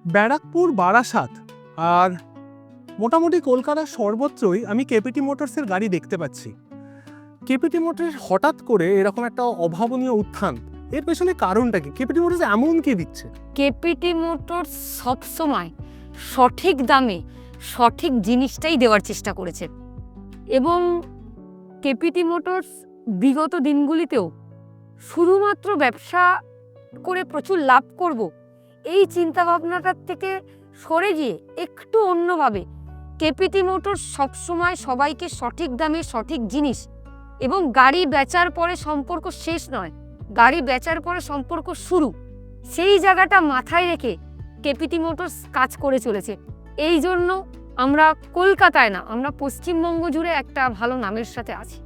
ব্যারাকপুর, বারাসাত আর মোটামুটি কলকাতার সর্বত্রই আমি কেপিটি মোটরসের গাড়ি দেখতে পাচ্ছি। কেপিটি মোটরস হঠাৎ করে এরকম একটা অভাবনীয় উত্থান, এর পেছনে কারণটা কি? কেপিটি মোটরস এমন কি দিচ্ছে? কেপিটি মোটরস সবসময় সঠিক দামে সঠিক জিনিসটাই দেওয়ার চেষ্টা করেছে এবং কেপিটি মোটরস বিগত দিনগুলিতেও শুধুমাত্র ব্যবসা করে প্রচুর লাভ করব এই চিন্তাভাবনাটার থেকে সরে গিয়ে একটু অন্যভাবে কেপিটি মোটরস সবসময় সবাইকে সঠিক দামে সঠিক জিনিস এবং গাড়ি বেচার পরে সম্পর্ক শেষ নয়, গাড়ি বেচার পরে সম্পর্ক শুরু, সেই জায়গাটা মাথায় রেখে কেপিটি মোটরস কাজ করে চলেছে। এই জন্য আমরা কলকাতায় না, আমরা পশ্চিমবঙ্গ জুড়ে একটা ভালো নামের সাথে আছি।